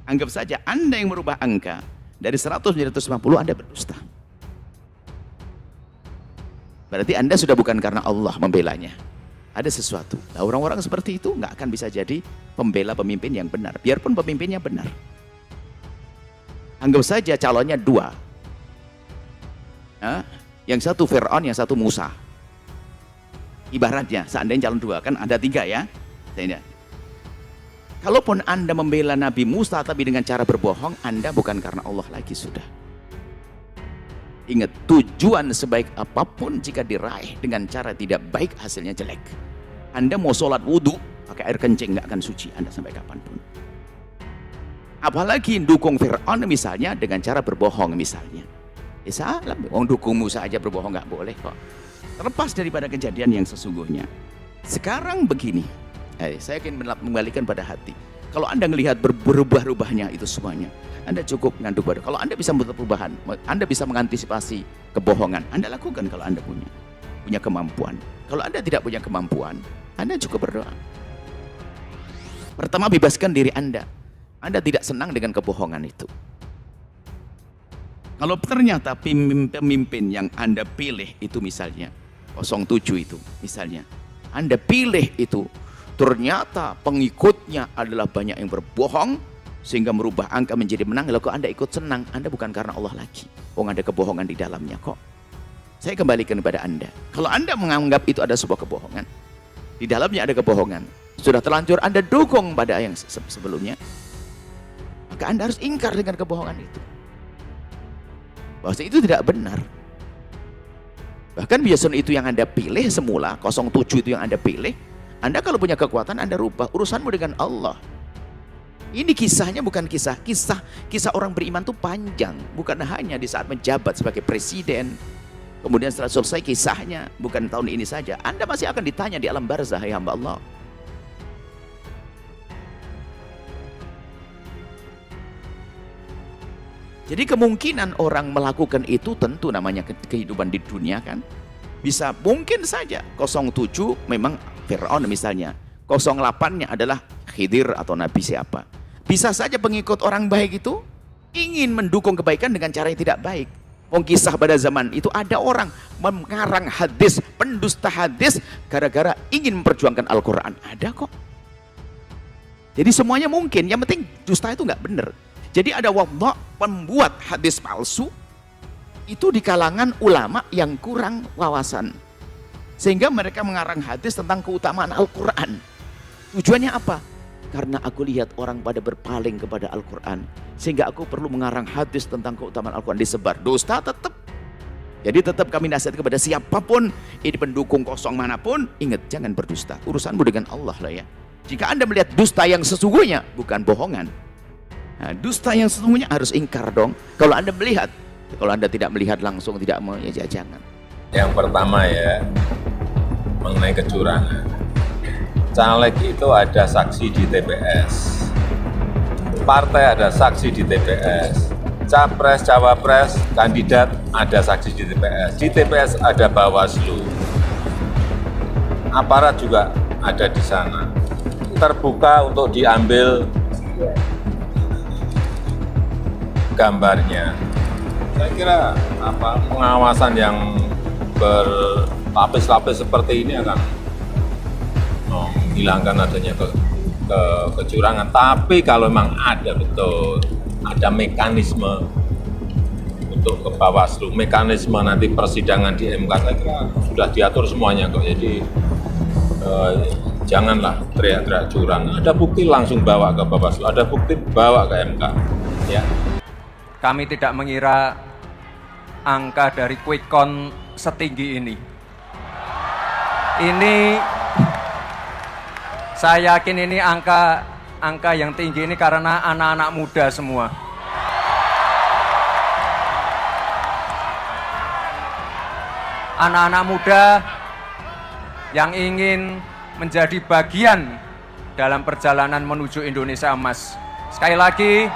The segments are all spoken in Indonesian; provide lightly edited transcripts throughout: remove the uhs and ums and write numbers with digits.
Anggap saja Anda yang merubah angka dari 100 menjadi 150, Anda berdusta. Berarti Anda sudah bukan karena Allah membelanya. Ada sesuatu. Nah, orang-orang seperti itu nggak akan bisa jadi pembela pemimpin yang benar, biarpun pemimpinnya benar. Anggap saja calonnya dua. Nah, yang satu Fir'aun, yang satu Musa. Ibaratnya, seandainya calon dua, kan ada tiga ya. Kalaupun Anda membela Nabi Musa tapi dengan cara berbohong, Anda bukan karena Allah lagi sudah. Ingat, tujuan sebaik apapun jika diraih dengan cara tidak baik, hasilnya jelek. Anda mau sholat wudhu pakai air kencing, nggak akan suci Anda sampai kapanpun. Apalagi dukung Fir'aun misalnya dengan cara berbohong misalnya. Salah, dukung Musa aja berbohong nggak boleh kok. Terlepas daripada kejadian yang sesungguhnya. Sekarang begini, saya ingin mengembalikan pada hati. Kalau Anda melihat berubah-ubahnya itu semuanya, Anda cukup ngandung pada. Kalau Anda bisa membuat perubahan, Anda bisa mengantisipasi kebohongan, Anda lakukan kalau Anda punya kemampuan. Kalau Anda tidak punya kemampuan, Anda cukup berdoa. Pertama, bebaskan diri Anda. Anda tidak senang dengan kebohongan itu. Kalau ternyata pemimpin yang Anda pilih itu misalnya 07 itu misalnya, Anda pilih itu, ternyata pengikutnya adalah banyak yang berbohong sehingga merubah angka menjadi menang, lalu Anda ikut senang, Anda bukan karena Allah lagi. Ada kebohongan di dalamnya kok. Saya kembalikan kepada Anda. Kalau Anda menganggap itu ada sebuah kebohongan, di dalamnya ada kebohongan, sudah terlanjur Anda dukung pada yang sebelumnya, maka Anda harus ingkar dengan kebohongan itu. Bahwa itu tidak benar. Bahkan biasanya itu yang Anda pilih semula, 07 itu yang Anda pilih, Anda kalau punya kekuatan Anda rubah, urusanmu dengan Allah. Ini kisahnya bukan kisah orang beriman itu panjang, bukan hanya di saat menjabat sebagai presiden, kemudian setelah selesai kisahnya, bukan tahun ini saja. Anda masih akan ditanya di alam barzah, ya hamba Allah. Jadi kemungkinan orang melakukan itu tentu namanya kehidupan di dunia kan. Bisa mungkin saja 07 memang Fir'aun misalnya, 08-nya adalah Khidir atau Nabi siapa. Bisa saja pengikut orang baik itu ingin mendukung kebaikan dengan cara yang tidak baik. Kisah pada zaman itu ada orang mengarang hadis, pendusta hadis gara-gara ingin memperjuangkan Al-Quran. Ada kok. Jadi semuanya mungkin, yang penting dusta itu nggak benar. Jadi ada wadha, pembuat hadis palsu itu di kalangan ulama yang kurang wawasan, sehingga mereka mengarang hadis tentang keutamaan Al-Quran. Tujuannya apa? Karena aku lihat orang pada berpaling kepada Al-Quran, sehingga aku perlu mengarang hadis tentang keutamaan Al-Quran, disebar. Dusta tetap. Jadi tetap kami nasihat kepada siapapun, ini pendukung kosong manapun, ingat jangan berdusta. Urusanmu dengan Allah lah ya. Jika Anda melihat dusta yang sesungguhnya, bukan bohongan. Nah, dusta yang sesungguhnya harus ingkar dong. Kalau Anda melihat, kalau Anda tidak melihat langsung, tidak mau, ya jangan. Yang pertama ya, mengenai kecurangan. Caleg itu ada saksi di TPS. Partai ada saksi di TPS. Capres, cawapres, kandidat ada saksi di TPS. Di TPS ada Bawaslu. Aparat juga ada di sana. Terbuka untuk diambil gambarnya. Saya kira pengawasan yang berlapis-lapis seperti ini akan menghilangkan adanya kecurangan. Tapi kalau memang ada betul, ada mekanisme untuk ke Bawaslu, mekanisme nanti persidangan di MK, saya kira sudah diatur semuanya kok. Jadi janganlah teriak-teriak curang. Ada bukti langsung bawa ke Bawaslu, ada bukti bawa ke MK. Ya. Kami tidak mengira angka dari quick count setinggi ini. Saya yakin ini angka yang tinggi ini karena anak-anak muda semua. Anak-anak muda yang ingin menjadi bagian dalam perjalanan menuju Indonesia Emas. Sekali lagi,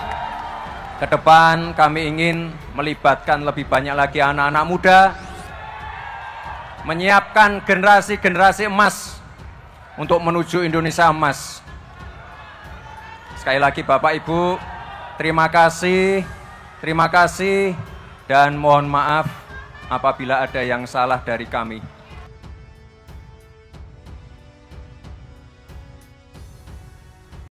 ke depan kami ingin melibatkan lebih banyak lagi anak-anak muda, menyiapkan generasi-generasi emas untuk menuju Indonesia Emas. Sekali lagi Bapak Ibu, terima kasih, dan mohon maaf apabila ada yang salah dari kami.